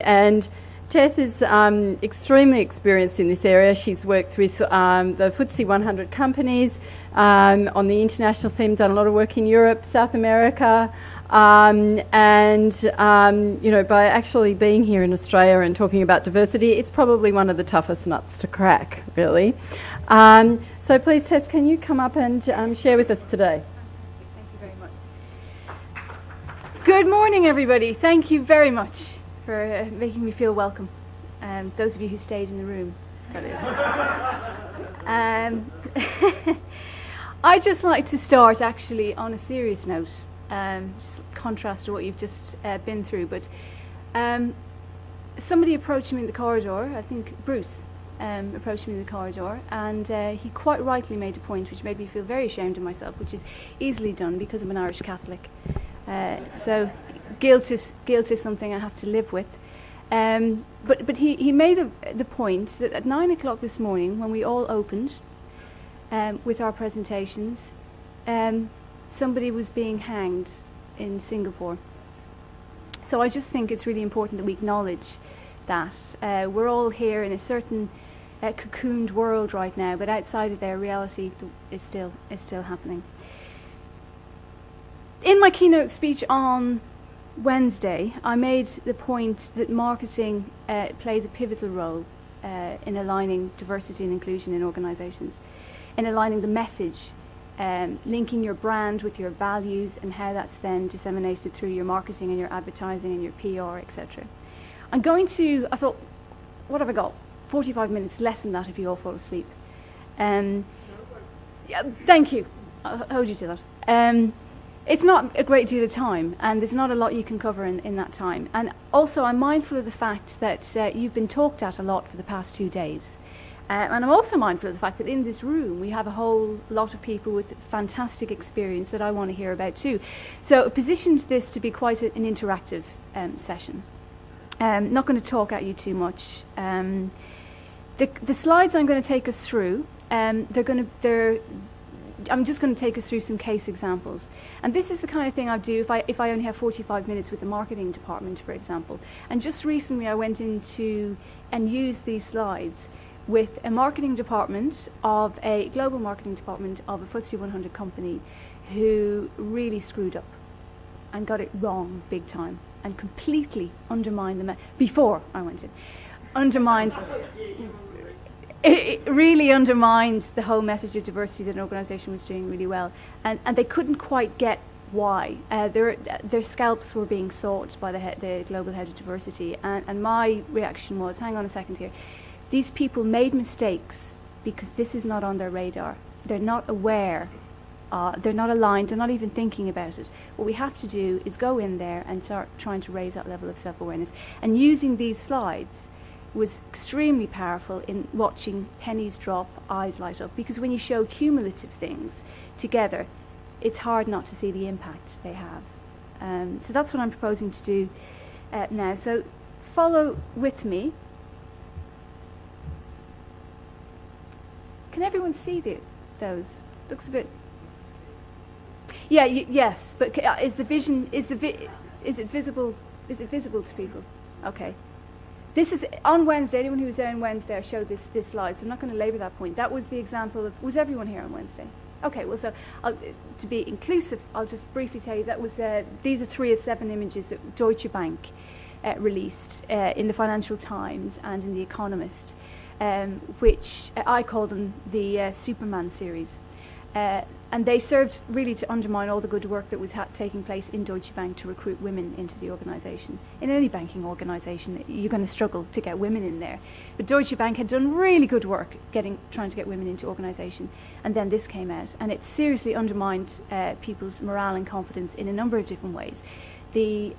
And Tess is extremely experienced in this area. She's worked with the FTSE 100 companies on the international scene, done a lot of work in Europe, South America, by actually being here in Australia and talking about diversity, it's probably one of the toughest nuts to crack, really. So please, Tess, can you come up and share with us today? Thank you very much. Good morning, everybody. Thank you very much for making me feel welcome. Those of you who stayed in the room, that is. I'd just like to start actually on a serious note, just contrast to what you've just been through. But somebody approached me in the corridor, I think Bruce approached me in the corridor, and he quite rightly made a point which made me feel very ashamed of myself, which is easily done because I'm an Irish Catholic. So guilt is something I have to live with. But he made the point that at 9 o'clock this morning, when we all opened with our presentations, somebody was being hanged in Singapore. So I just think it's really important that we acknowledge that. We're all here in a certain cocooned world right now, but outside of their reality is still happening. In my keynote speech on Wednesday, I made the point that marketing plays a pivotal role in aligning diversity and inclusion in organisations, in aligning the message, linking your brand with your values, and how that's then disseminated through your marketing and your advertising and your PR, etc. I thought, what have I got? 45 minutes, less than that if you all fall asleep. Yeah, thank you. I'll hold you to that. It's not a great deal of time, and there's not a lot you can cover in that time. And also, I'm mindful of the fact that you've been talked at a lot for the past 2 days. And I'm also mindful of the fact that in this room we have a whole lot of people with fantastic experience that I want to hear about too. So I positioned this to be quite an interactive session. Not going to talk at you too much. The slides I'm going to take us through, I'm just going to take us through some case examples. And this is the kind of thing I do if I only have 45 minutes with the marketing department, for example. And just recently I went into and used these slides with a marketing department of a global marketing department of a FTSE 100 company who really screwed up and got it wrong big time and completely undermined before I went in. It really undermined the whole message of diversity that an organisation was doing really well, and they couldn't quite get why. Their scalps were being sought by the global head of diversity, and my reaction was, hang on a second here, these people made mistakes because this is not on their radar. They're not aware, they're not aligned, they're not even thinking about it. What we have to do is go in there and start trying to raise that level of self-awareness, and using these slides was extremely powerful in watching pennies drop, eyes light up, because when you show cumulative things together, it's hard not to see the impact they have. So that's what I'm proposing to do now. So follow with me. Can everyone see those? Looks a bit. Yeah. Yes, but is the vision? Is it visible? Is it visible to people? Okay. This is on Wednesday. Anyone who was there on Wednesday, I showed this slide, so I'm not going to labour that point. That was the example of. Was everyone here on Wednesday? Okay. Well, so to be inclusive, I'll just briefly tell you that was. These are 3 of 7 images that Deutsche Bank released in the Financial Times and in The Economist, which I call them the Superman series. And they served really to undermine all the good work that was taking place in Deutsche Bank to recruit women into the organisation. In any banking organisation, you're going to struggle to get women in there. But Deutsche Bank had done really good work trying to get women into organisation. And then this came out. And it seriously undermined people's morale and confidence in a number of different ways. The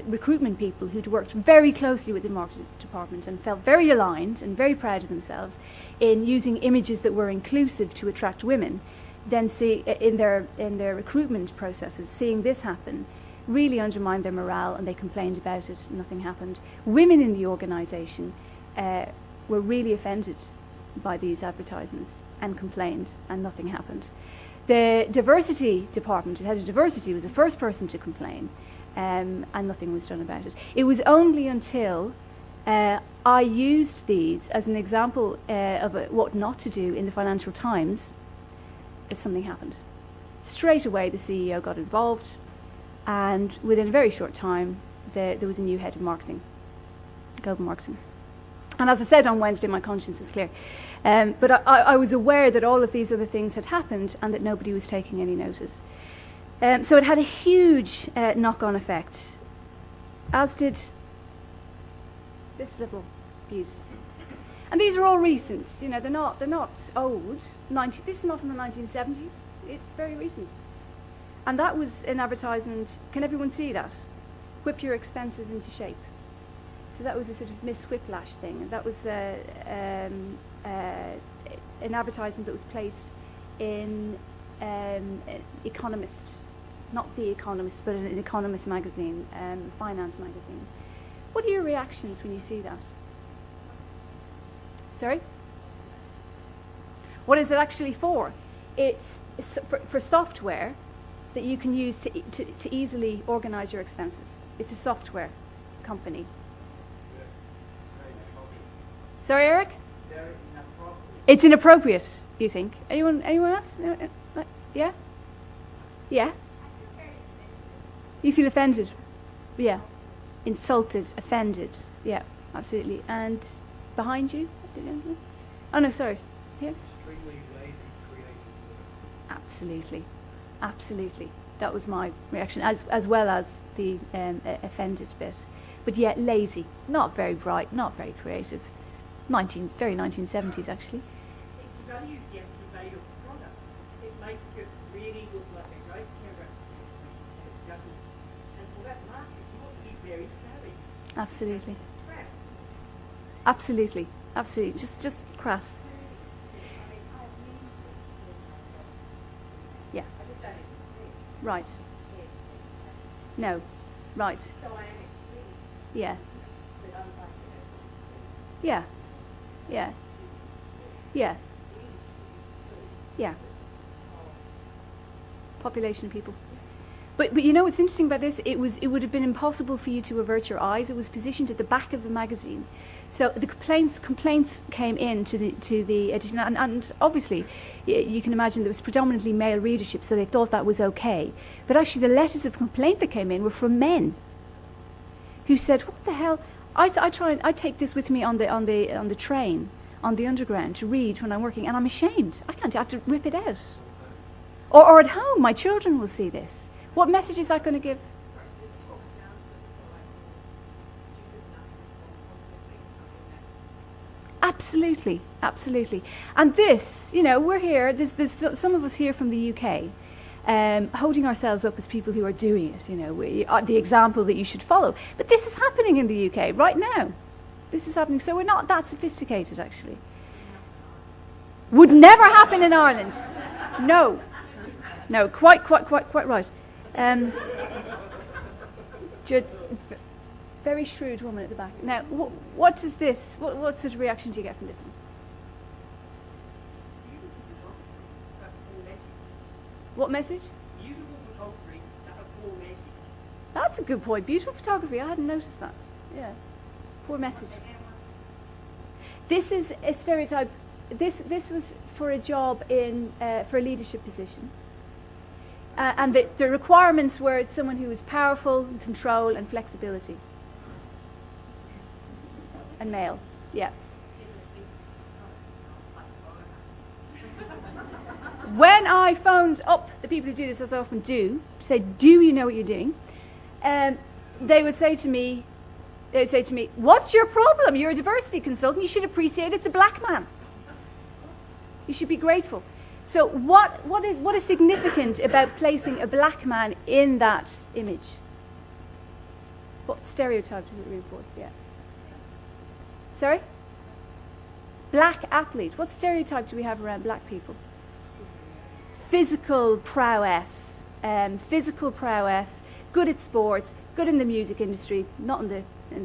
recruitment people who'd worked very closely with the marketing department and felt very aligned and very proud of themselves in using images that were inclusive to attract women, then see in their recruitment processes, seeing this happen really undermined their morale, and they complained about it. Nothing happened. Women in the organisation were really offended by these advertisements and complained, and nothing happened. The diversity department, the head of diversity, was the first person to complain, and nothing was done about it. It was only until I used these as an example of what not to do in the Financial Times that something happened. Straight away, the CEO got involved, and within a very short time, there was a new head of marketing, global marketing. And as I said on Wednesday, my conscience is clear. But I was aware that all of these other things had happened and that nobody was taking any notice. So it had a huge knock-on effect, as did this little beauty. And these are all recent. You know, they're not old. This is not from the 1970s. It's very recent. And that was an advertisement. Can everyone see that? Whip your expenses into shape. So that was a sort of Miss Whiplash thing. And that was an advertisement that was placed in Economist, not The Economist, but an Economist magazine, finance magazine. What are your reactions when you see that? Sorry? What is it actually for? It's for software that you can use to easily organize your expenses. It's a software company. Sorry, Eric? It's inappropriate, you think? Anyone else? Yeah? Yeah? You feel offended? Yeah. Insulted, offended. Yeah, absolutely. And behind you? Oh, no, sorry. Here? Extremely lazy, creative. Absolutely. Absolutely. That was my reaction, as well as the offended bit. But yet lazy. Not very bright, not very creative. Very 1970s, actually. It's value gets the value of the product. It makes it really look like a great camera. And for that market, you want to be very savvy. Absolutely. Crap. Absolutely. Absolutely. Just crass. Yeah. Right. No. Right. Yeah. Yeah. Yeah. Yeah. Yeah. Population of people. But you know what's interesting about this? It would have been impossible for you to avert your eyes. It was positioned at the back of the magazine. So the complaints came in to the edition, and obviously you can imagine there was predominantly male readership, so they thought that was okay. But actually, the letters of complaint that came in were from men who said, "What the hell? I take this with me on the train, on the underground to read when I'm working, and I'm ashamed. I have to rip it out. Or at home, my children will see this. What message is that going to give?" Absolutely, absolutely. And this, you know, we're here, there's some of us here from the UK, holding ourselves up as people who are doing it, you know, we are the example that you should follow. But this is happening in the UK right now. This is happening. So we're not that sophisticated, actually. Would never happen in Ireland. No. No, quite right. Very shrewd woman at the back. Now, what does this? What sort of reaction do you get from this one? What message? Beautiful photography, that's a poor message. That's a good point. Beautiful photography. I hadn't noticed that. Yeah. Poor message. This is a stereotype. This was for a job for a leadership position. And the requirements were someone who was powerful, control, and flexibility. And male, yeah. When I phoned up the people who do this, as I often do, to say, "Do you know what you're doing?" They would say to me, "What's your problem? You're a diversity consultant. You should appreciate it's a black man. You should be grateful." So what is significant about placing a black man in that image? What stereotype does it reinforce? Yeah. Sorry? Black athlete. What stereotype do we have around black people? Physical prowess. Good at sports, good in the music industry, not in the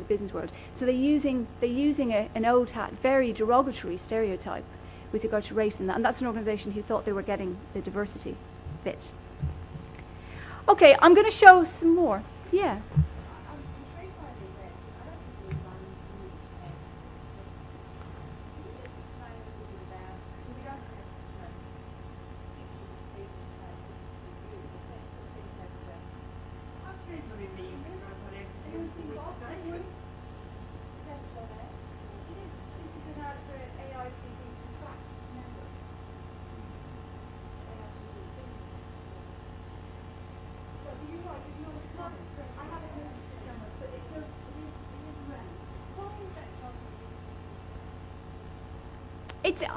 business world. So they're using an old hat, very derogatory stereotype with regard to race in that. And that's an organisation who thought they were getting the diversity bit. Okay, I'm going to show some more. Yeah.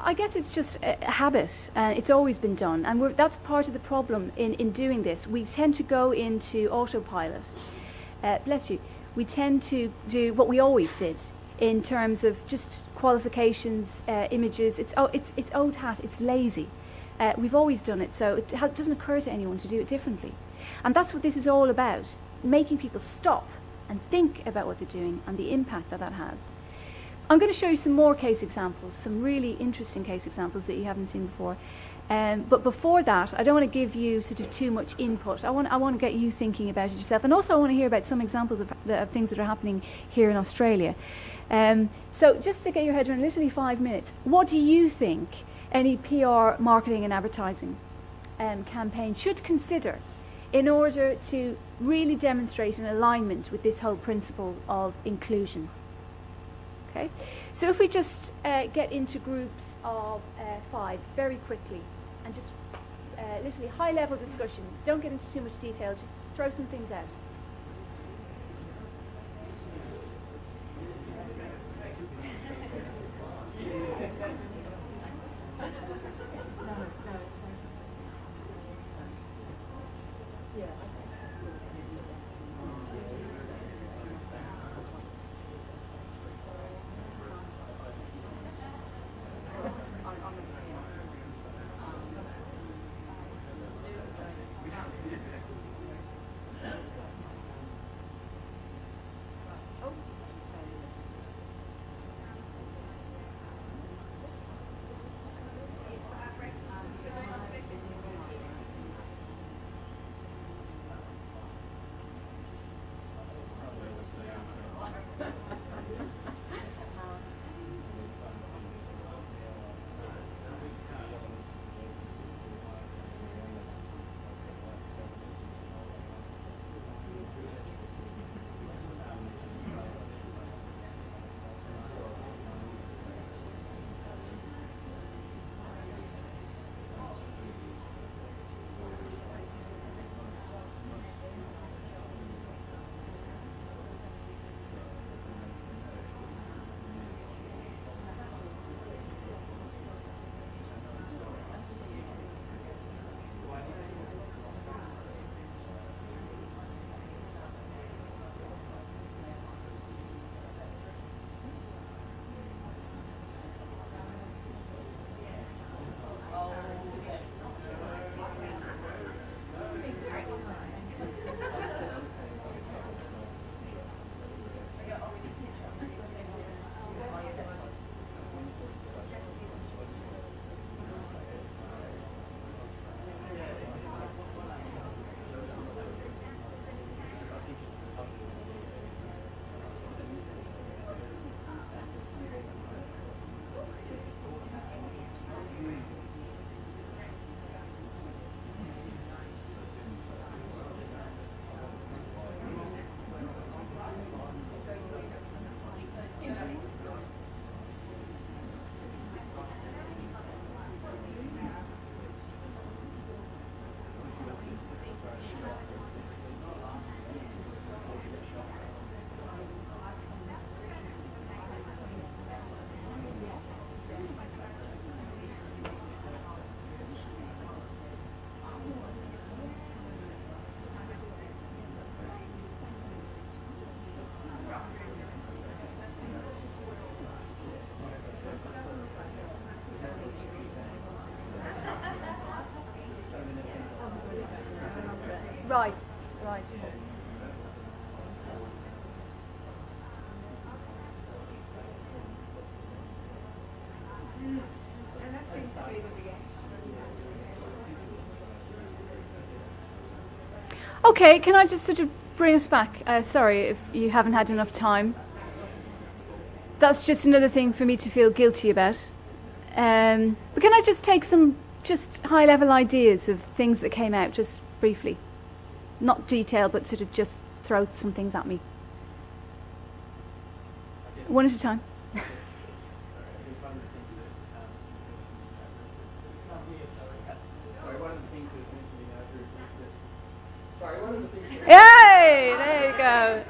I guess it's just a habit, and it's always been done, and that's part of the problem in doing this. We tend to go into autopilot. Bless you. We tend to do what we always did in terms of just qualifications, images. It's old hat. It's lazy. We've always done it, so it doesn't occur to anyone to do it differently. And that's what this is all about: making people stop and think about what they're doing and the impact that has. I'm going to show you some more case examples, some really interesting case examples that you haven't seen before. But before that, I don't want to give you sort of too much input. I want to get you thinking about it yourself, and also I want to hear about some examples of things that are happening here in Australia. So just to get your head around, literally 5 minutes, what do you think any PR, marketing and advertising campaign should consider in order to really demonstrate an alignment with this whole principle of inclusion? Okay, so if we just get into groups of 5 very quickly, and just literally high-level discussion. Don't get into too much detail. Just throw some things out. Right, right. Okay, can I just sort of bring us back. Sorry if you haven't had enough time. That's just another thing for me to feel guilty about. But can I just take some just high-level ideas of things that came out, just briefly? Not detail, but sort of just throw some things at me. One at a time. Yay! There you go.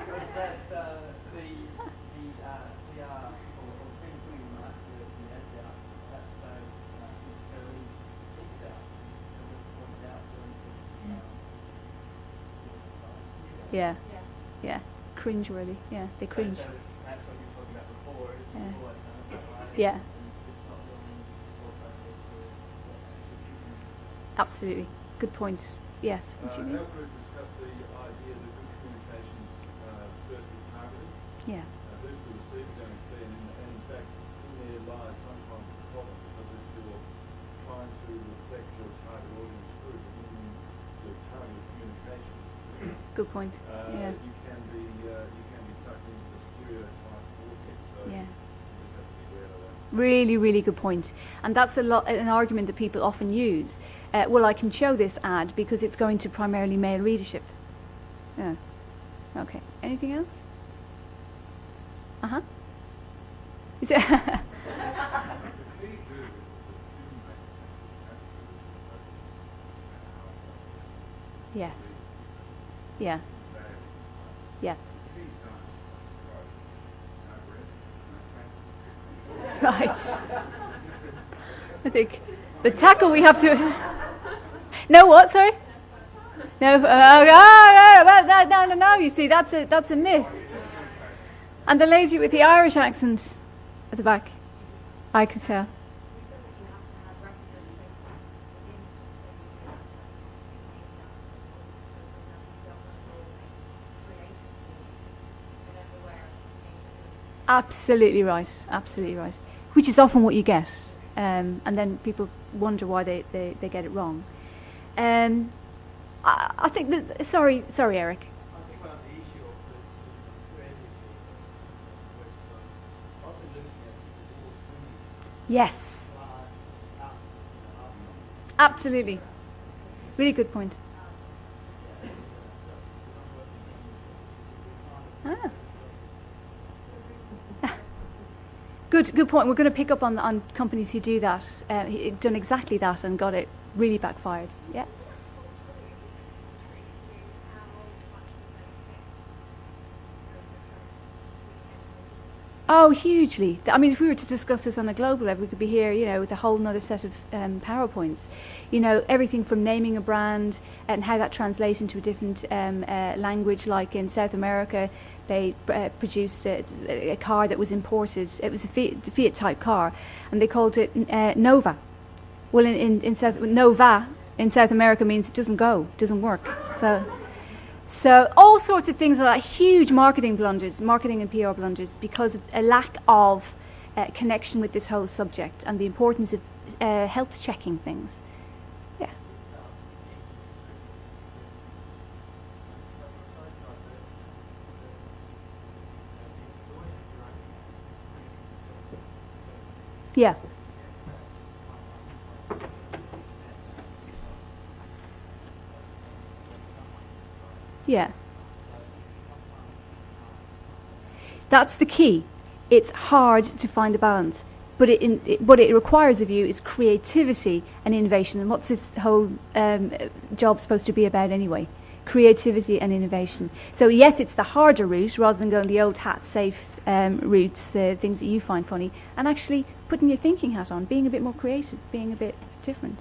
Yeah. Cringe-worthy. Yeah, they cringe. Yeah. Absolutely. Good point. Yes. What do you mean? Our group discussed the idea that good communications first is targeted. Yeah. Who's the receiver going to be? And in fact, in there lies sometimes the problem, because if you're trying to reflect your target audience group in your target communication, Good point. Yeah. you can be sucked into the stereotype vortex. So Yeah. you just have to be aware of that. Really, really good point. And that's an argument that people often use. Well, I can show this ad because it's going to primarily male readership. Yeah. Okay. Anything else? Uh-huh. Is it Yes. Yeah. Yeah. Right. I think the tackle we have to... No, what? Sorry? No. No. You see, that's a myth. And the lady with the Irish accent at the back, I could tell. Absolutely right. Absolutely right. Which is often what you get, and then people wonder why they get it wrong. I think that. Sorry, Eric. I think one of the issues also is creativity, which often looking at Yes. Absolutely. Really good point. Ah. Good point. We're going to pick up on companies who do that, done exactly that, and got it really backfired. Yeah. Oh, hugely. I mean, if we were to discuss this on a global level, we could be here, with a whole other set of PowerPoints. Everything from naming a brand and how that translates into a different language. Like in South America, they produced a car that was imported. It was a Fiat type car, and they called it Nova. Well, Nova in South America means it doesn't go, doesn't work. So all sorts of things like that, huge marketing and PR blunders, because of a lack of connection with this whole subject and the importance of health checking things. Yeah. Yeah. Yeah. That's the key. It's hard to find a balance, but what it requires of you is creativity and innovation. And what's this whole job supposed to be about anyway? Creativity and innovation. So yes, it's the harder route rather than going the old hat safe routes, the things that you find funny, and actually putting your thinking hat on, being a bit more creative, being a bit different.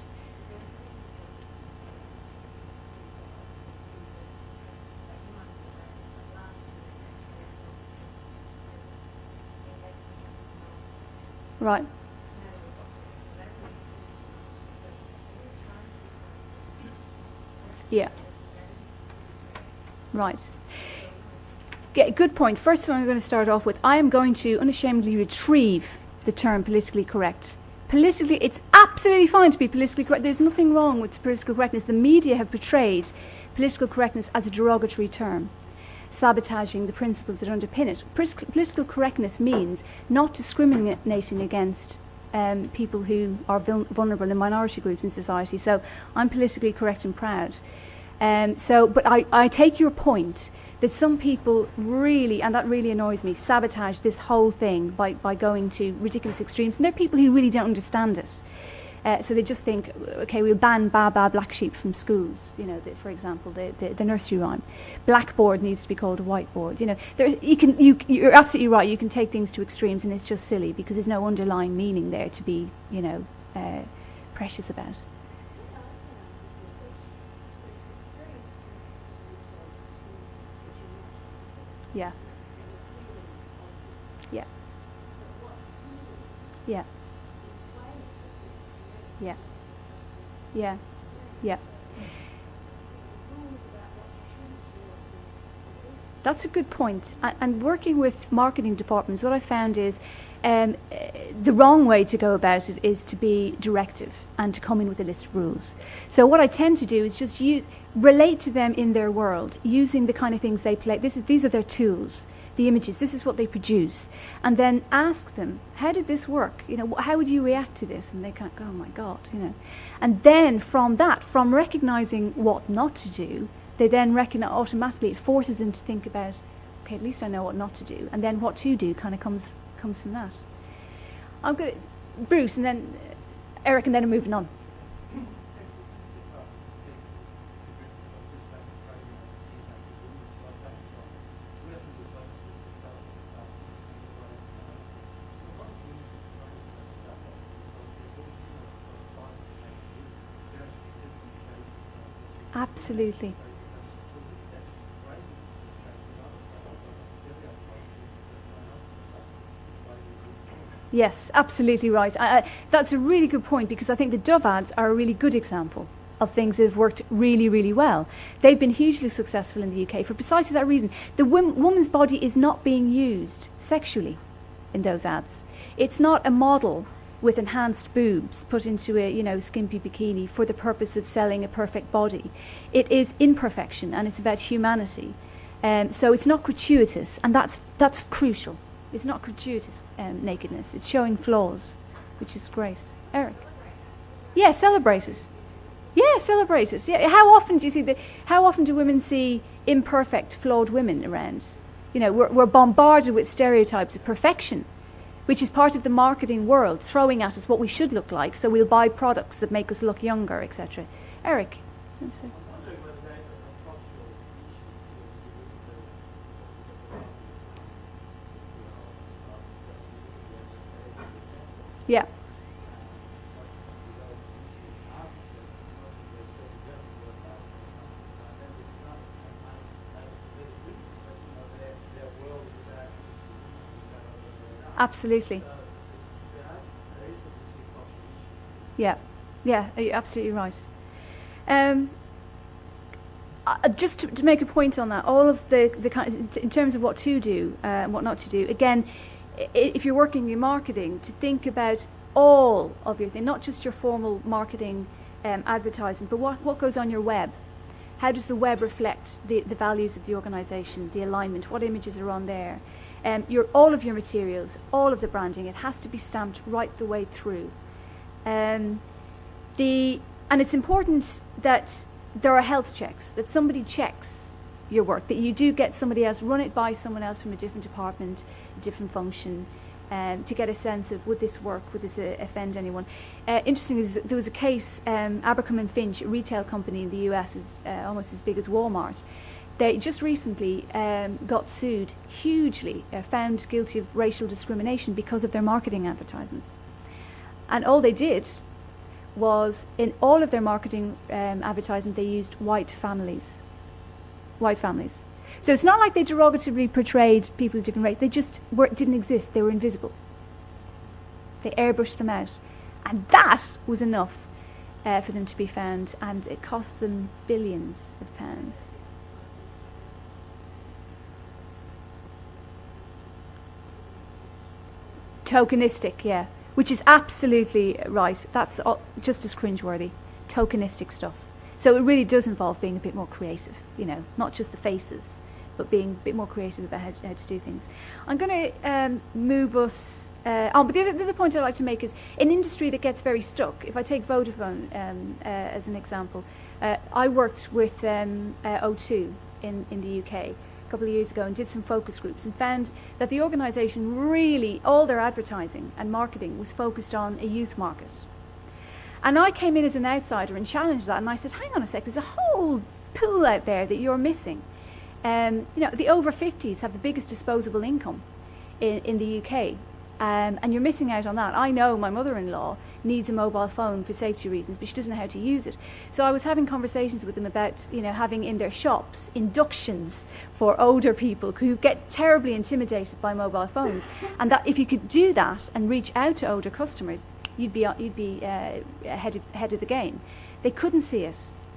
Right. Yeah. Right. Good point. First one I'm going to start off with, I am going to unashamedly retrieve the term politically correct. Politically, it's absolutely fine to be politically correct. There's nothing wrong with political correctness. The media have portrayed political correctness as a derogatory term. sabotaging the principles that underpin it. Political correctness means not discriminating against people who are vulnerable in minority groups in society. So I'm politically correct and proud. But I take your point that some people really, and that really annoys me, sabotage this whole thing by going to ridiculous extremes. And there are people who really don't understand it. So they just think, okay, we'll ban black sheep from schools. You know, for example, the nursery rhyme. Blackboard needs to be called a whiteboard. You know, you're absolutely right. You can take things to extremes, and it's just silly because there's no underlying meaning there to be, precious about. Yeah. Yeah. Yeah. Yeah. Yeah. Yeah. That's a good point. And working with marketing departments, what I found is the wrong way to go about it is to be directive and to come in with a list of rules. So what I tend to do is just relate to them in their world, using the kind of things they play. These are their tools, the images. This is what they produce, and then ask them, "How did this work? You know, how would you react to this?" And they can't go, "Oh my God," you know. And then from recognizing what not to do, they then recognize automatically. It forces them to think about, okay, at least I know what not to do, and then what to do kind of comes from that. I'm going to Bruce, and then Eric, and then I'm moving on. Absolutely. Yes, absolutely right. That's a really good point, because I think the Dove ads are a really good example of things that have worked really, really well. They've been hugely successful in the UK for precisely that reason. The woman's body is not being used sexually in those ads. It's not a model with enhanced boobs put into a skimpy bikini for the purpose of selling a perfect body. It is imperfection, and it's about humanity. So it's not gratuitous, and that's crucial. It's not gratuitous nakedness. It's showing flaws, which is great. Eric? Yeah, celebrate it. Yeah, celebrate it. Yeah. How often do women see imperfect, flawed women around? You know, we're bombarded with stereotypes of perfection, which is part of the marketing world, throwing at us what we should look like, so we'll buy products that make us look younger, etc. Eric? Yeah. Absolutely. Yeah, you're absolutely right. Just to make a point on that, all of the kind, in terms of what to do and what not to do. Again, if you're working in marketing, to think about all of your thing, not just your formal marketing advertising, but what goes on your web. How does the web reflect the values of the organisation, the alignment? What images are on there? All of your materials, all of the branding, it has to be stamped right the way through. And it's important that there are health checks, that somebody checks your work, that you do get somebody else, run it by someone else from a different department, a different function, to get a sense of, would this work, would this offend anyone. Interestingly, there was a case, Abercrombie & Finch, a retail company in the US, is almost as big as Walmart. They just recently got sued hugely, found guilty of racial discrimination because of their marketing advertisements. And all they did was, in all of their marketing advertising, they used white families. White families. So it's not like they derogatively portrayed people of different races. They just didn't exist. They were invisible. They airbrushed them out. And that was enough for them to be found, and it cost them billions of pounds. Tokenistic, yeah. Which is absolutely right. That's just as cringeworthy. Tokenistic stuff. So it really does involve being a bit more creative, not just the faces, but being a bit more creative about how to do things. I'm going to move us on, but the other point I'd like to make is an industry that gets very stuck. If I take Vodafone as an example, I worked with O2 in the UK a couple of years ago and did some focus groups and found that the organisation really, all their advertising and marketing was focused on a youth market. And I came in as an outsider and challenged that, and I said, hang on a sec, there's a whole pool out there that you're missing. The over 50s have the biggest disposable income in the UK, and you're missing out on that. I know my mother-in-law needs a mobile phone for safety reasons, but she doesn't know how to use it. So I was having conversations with them about, having in their shops inductions for older people who get terribly intimidated by mobile phones, and that if you could do that and reach out to older customers, you'd be ahead of the game. They couldn't see it.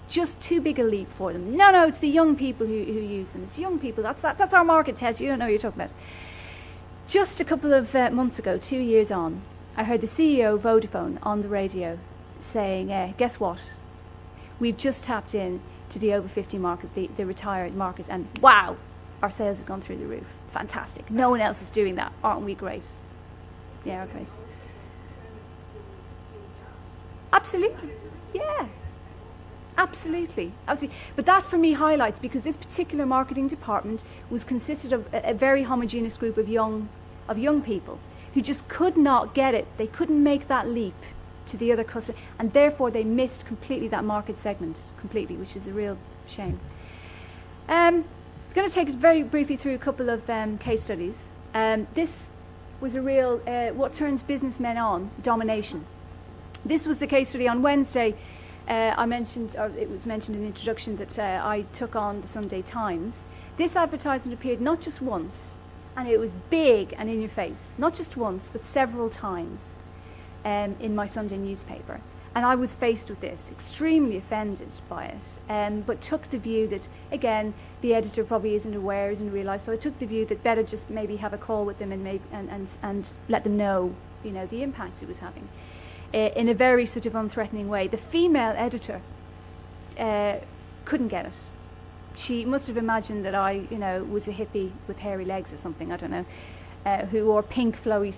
Just too big a leap for them. No, it's the young people who use them. It's young people. That's our market, Tess. You don't know what you're talking about. Just a couple of months ago, 2 years on, I heard the CEO of Vodafone on the radio saying, guess what? We've just tapped in to the over 50 market, the retired market, and wow, our sales have gone through the roof. Fantastic. No one else is doing that. Aren't we great? Yeah, okay. Absolutely. Yeah. Absolutely. But that for me highlights, because this particular marketing department was consisted of a very homogeneous group of young people who just could not get it. They couldn't make that leap to the other customer, and therefore they missed completely that market segment completely, which is a real shame. I'm going to take us very briefly through a couple of case studies. This was a real what turns businessmen on, domination. This was the case study on Wednesday. It was mentioned in the introduction that I took on the Sunday Times. This advertisement appeared not just once, and it was big and in your face, not just once, but several times in my Sunday newspaper. And I was faced with this, extremely offended by it, but took the view that, again, the editor probably isn't realised, so I took the view that better just maybe have a call with them and let them know, the impact it was having. In a very sort of unthreatening way. The female editor couldn't get it. She must have imagined that I, was a hippie with hairy legs or something, I don't know, who wore pink flowy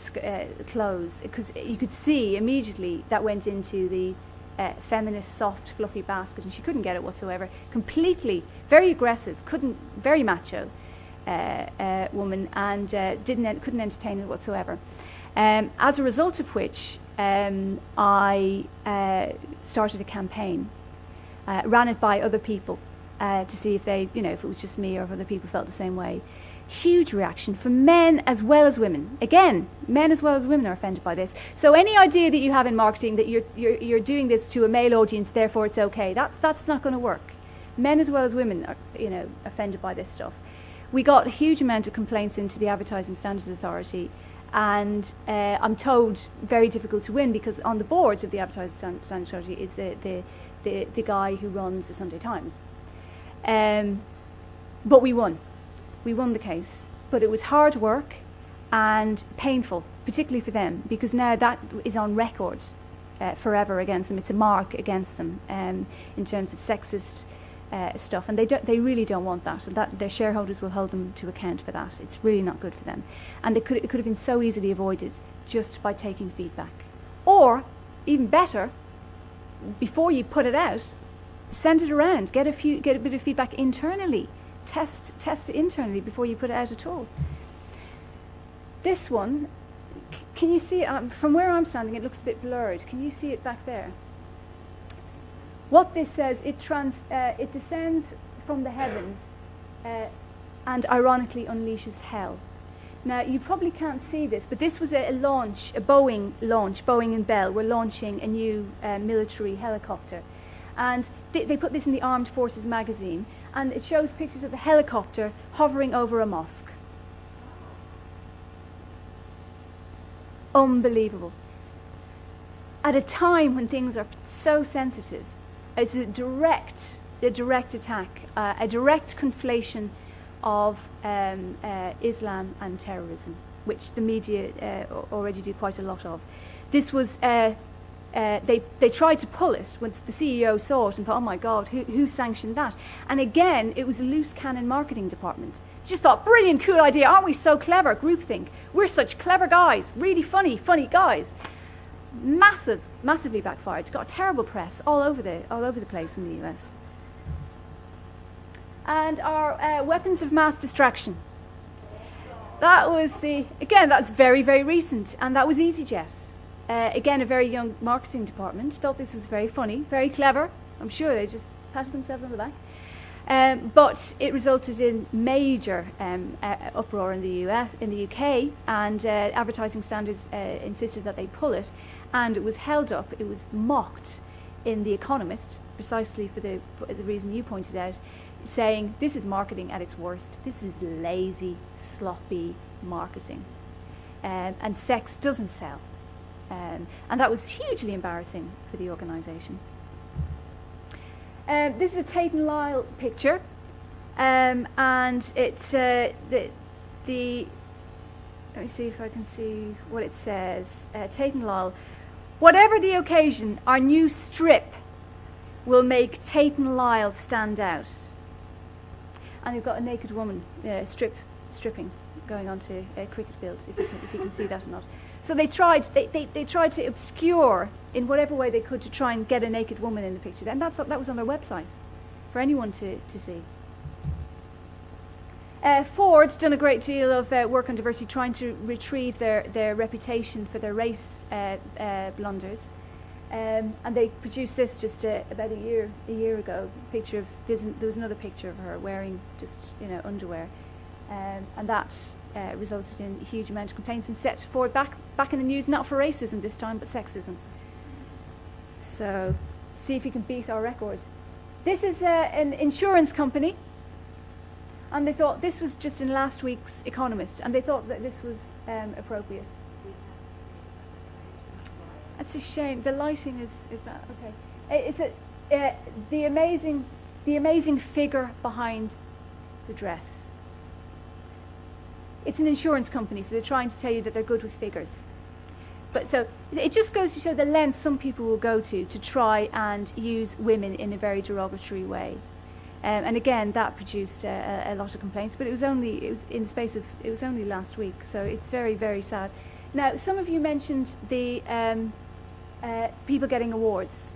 clothes, because you could see immediately that went into the feminist, soft, fluffy basket, and she couldn't get it whatsoever. Completely, very aggressive, very macho woman, and couldn't entertain it whatsoever. As a result of which, I started a campaign, ran it by other people to see if if it was just me or if other people felt the same way. Huge reaction from men as well as women. Again, men as well as women are offended by this. So any idea that you have in marketing that you're doing this to a male audience, therefore it's okay, that's not going to work. Men as well as women are offended by this stuff. We got a huge amount of complaints into the Advertising Standards Authority. And I'm told very difficult to win, because on the boards of the Advertising Standards Authority is the guy who runs the Sunday Times. But we won. We won the case. But it was hard work and painful, particularly for them, because now that is on record forever against them. It's a mark against them in terms of sexist stuff, and they really don't want that, and that their shareholders will hold them to account for that. It's really not good for them, and it could have been so easily avoided just by taking feedback, or even better, before you put it out, send it around, get a bit of feedback internally, test it internally before you put it out at all. This one, can you see it? From where I'm standing, it looks a bit blurred. Can you see it back there? What this says, it descends from the heavens and ironically unleashes hell. Now, you probably can't see this, but this was a launch, a Boeing launch. Boeing and Bell were launching a new military helicopter. And they put this in the Armed Forces magazine, and it shows pictures of the helicopter hovering over a mosque. Unbelievable. At a time when things are so sensitive, it's a direct attack, a direct conflation of Islam and terrorism, which the media already do quite a lot of. This was they tried to pull it once the CEO saw it and thought, oh my God, who sanctioned that? And again, it was a loose cannon marketing department. Just thought, brilliant, cool idea. Aren't we so clever? Groupthink. We're such clever guys. Really funny guys. Massively backfired. Got terrible press all over the place in the US. And our weapons of mass distraction. That was that's very, very recent, and that was EasyJet. Again, a very young marketing department thought this was very funny, very clever. I'm sure they just patted themselves on the back. But it resulted in major uproar in the UK, and advertising standards insisted that they pull it, and it was held up. It was mocked in The Economist, precisely for the reason you pointed out, saying this is marketing at its worst. This is lazy, sloppy marketing, and sex doesn't sell, and that was hugely embarrassing for the organisation. This is a Tate and Lyle picture, and it's the. Let me see if I can see what it says. Tate and Lyle. Whatever the occasion, our new strip will make Tate and Lyle stand out. And you've got a naked woman stripping going onto a cricket field, if you can see that or not. So they tried to obscure in whatever way they could to try and get a naked woman in the picture. And that was on their website for anyone to see. Ford's done a great deal of work on diversity, trying to retrieve their reputation for their race blunders. And they produced this just about a year ago. There was another picture of her wearing just underwear, and that resulted in a huge amount of complaints and set Ford back in the news, not for racism this time, but sexism. So, see if you can beat our record. This is an insurance company, and they thought this was just in last week's Economist, and they thought that this was appropriate. That's a shame. The lighting is bad. Okay, it's the amazing figure behind the dress. It's an insurance company, so they're trying to tell you that they're good with figures. But so it just goes to show the lengths some people will go to try and use women in a very derogatory way. And again, that produced a lot of complaints. But it was only last week, so it's very, very sad. Now, some of you mentioned the people getting awards.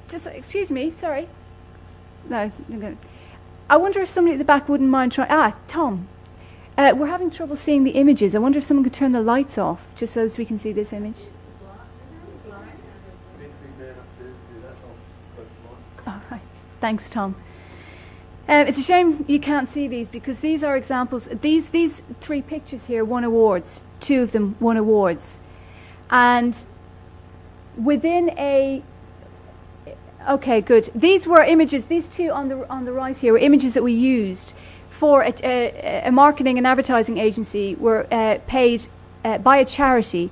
Just excuse me, sorry. No, I wonder if somebody at the back wouldn't mind trying. Tom. We're having trouble seeing the images. I wonder if someone could turn the lights off, just so as we can see this image. Oh, right. Thanks, Tom. It's a shame you can't see these, because these are examples. These three pictures here won awards. Two of them won awards. And within okay, good. These were images. These two on the right here were images that we used for a marketing and advertising agency, were paid by a charity.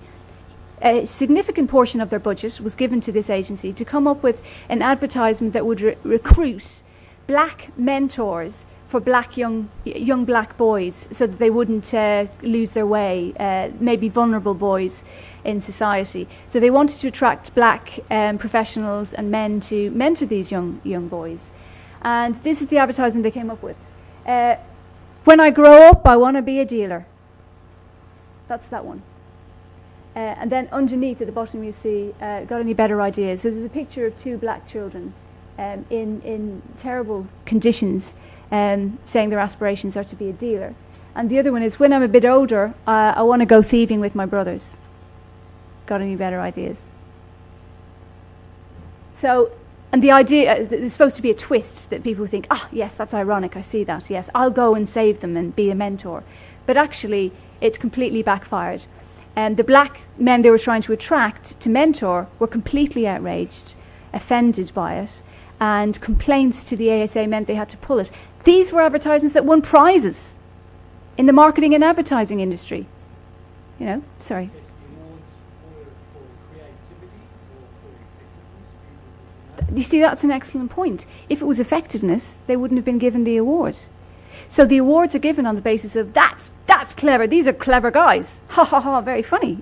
A significant portion of their budget was given to this agency to come up with an advertisement that would recruit black mentors for young black boys, so that they wouldn't lose their way, maybe vulnerable boys in society. So they wanted to attract black professionals and men to mentor these young boys. And this is the advertisement they came up with. When I grow up, I want to be a dealer. That's that one. And then underneath at the bottom you see, got any better ideas? So there's a picture of two black children in terrible conditions, saying their aspirations are to be a dealer. And the other one is, when I'm a bit older, I want to go thieving with my brothers. Got any better ideas? So, and the idea, there's supposed to be a twist that people think, yes, that's ironic, I see that, yes, I'll go and save them and be a mentor. But actually, it completely backfired. And the black men they were trying to attract to mentor were completely outraged, offended by it, and complaints to the ASA meant they had to pull it. These were advertisements that won prizes in the marketing and advertising industry. Sorry. You see, that's an excellent point. If it was effectiveness, they wouldn't have been given the award. So the awards are given on the basis of that's clever. These are clever guys. Ha ha ha! Very funny,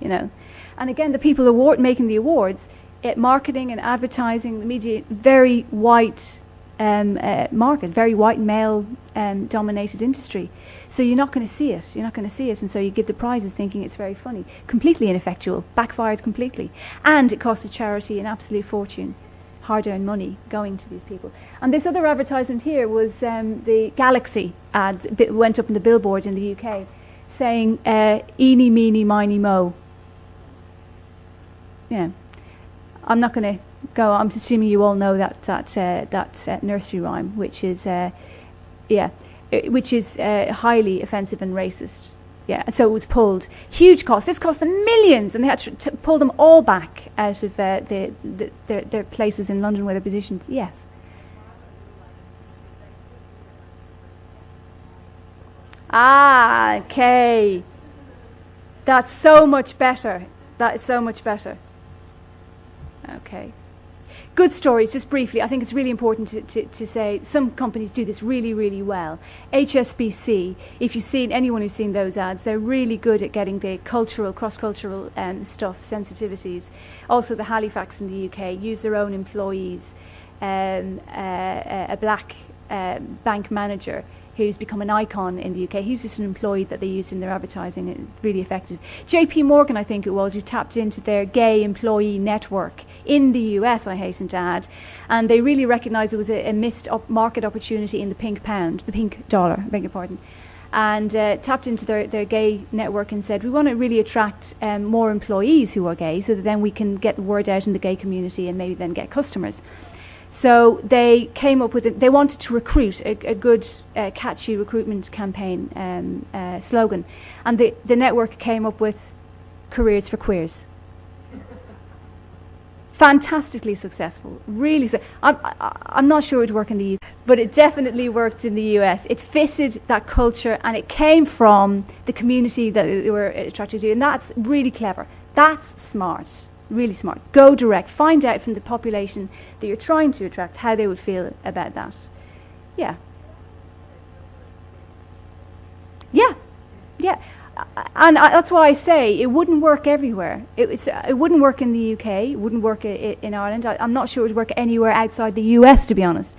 And again, the people making the awards, marketing and advertising, the media, very white market, very white male dominated industry. So you're not going to see it. You're not going to see it, and so you give the prizes thinking it's very funny. Completely ineffectual, backfired completely, and it cost the charity an absolute fortune, hard-earned money going to these people. And this other advertisement here was the Galaxy ad. Went up in the billboards in the UK, saying "Eeny, meeny, miny, mo." Yeah, I'm not going to go. I'm assuming you all know that nursery rhyme, which is highly offensive and racist. Yeah, so it was pulled. Huge cost. This cost them millions, and they had to pull them all back out of their places in London where they're positioned. Yes. Ah, okay. That's so much better. That is so much better. Okay. Good stories, just briefly. I think it's really important to say some companies do this really, really well. HSBC, if you've seen, anyone who's seen those ads, they're really good at getting the cultural, cross-cultural stuff, sensitivities. Also the Halifax in the UK use their own employees. A black bank manager who's become an icon in the UK. He's just an employee that they used in their advertising. It's really effective. JP Morgan, I think it was, who tapped into their gay employee network in the US, I hasten to add, and they really recognised there was a missed market opportunity in the pink pound, the pink dollar, I beg your pardon, and tapped into their gay network and said, we want to really attract more employees who are gay so that then we can get the word out in the gay community and maybe then get customers. So they came up with they wanted to recruit a good, catchy recruitment campaign slogan, and the network came up with "Careers for Queers." Fantastically successful, really. I'm not sure it would work in the UK, but it definitely worked in the US. It fitted that culture, and it came from the community that they were attracted to, and that's really clever. That's smart. Really smart. Go direct. Find out from the population that you're trying to attract how they would feel about that. Yeah. Yeah. Yeah. And that's why I say it wouldn't work everywhere. It wouldn't work in the UK. It wouldn't work in Ireland. I'm not sure it would work anywhere outside the US, to be honest.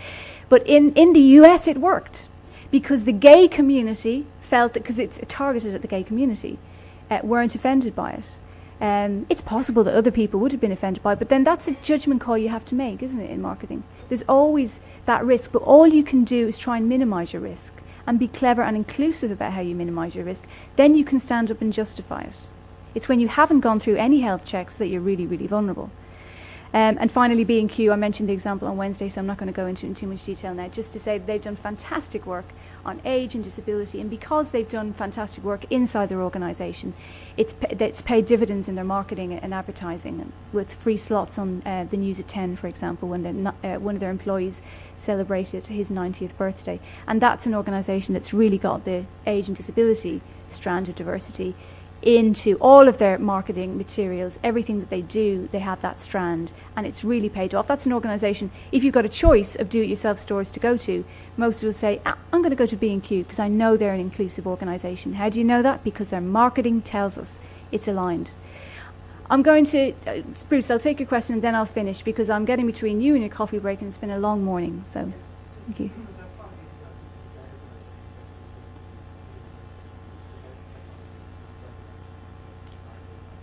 But in the US it worked because the gay community felt that, because it's targeted at the gay community, weren't offended by it. It's possible that other people would have been offended by it, but then that's a judgment call you have to make, isn't it, in marketing? There's always that risk, but all you can do is try and minimise your risk and be clever and inclusive about how you minimise your risk. Then you can stand up and justify it. It's when you haven't gone through any health checks that you're really, really vulnerable. And finally, B&Q, I mentioned the example on Wednesday, so I'm not going to go into it in too much detail now, just to say that they've done fantastic work on age and disability, and because they've done fantastic work inside their organisation, it's paid dividends in their marketing and advertising, with free slots on the news at 10, for example, when one of their employees celebrated his 90th birthday. And that's an organisation that's really got the age and disability strand of diversity into all of their marketing materials. Everything that they do, they have that strand, and it's really paid off. That's an organisation, if you've got a choice of do-it-yourself stores to go to, most will say, I'm going to go to B&Q because I know they're an inclusive organisation. How do you know that? Because their marketing tells us it's aligned. I'm going to, Bruce, I'll take your question and then I'll finish, because I'm getting between you and your coffee break and it's been a long morning, so thank you.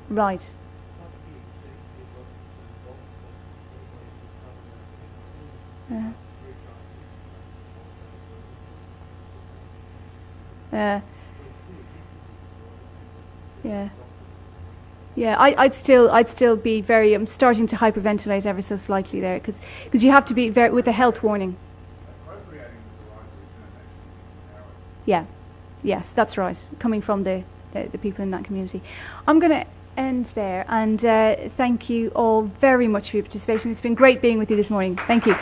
Right. Yeah. I'd still be very. I'm starting to hyperventilate ever so slightly there, because you have to be very with a health warning. Yeah. Yes, that's right. Coming from the people in that community, I'm going to end there, and thank you all very much for your participation. It's been great being with you this morning. Thank you.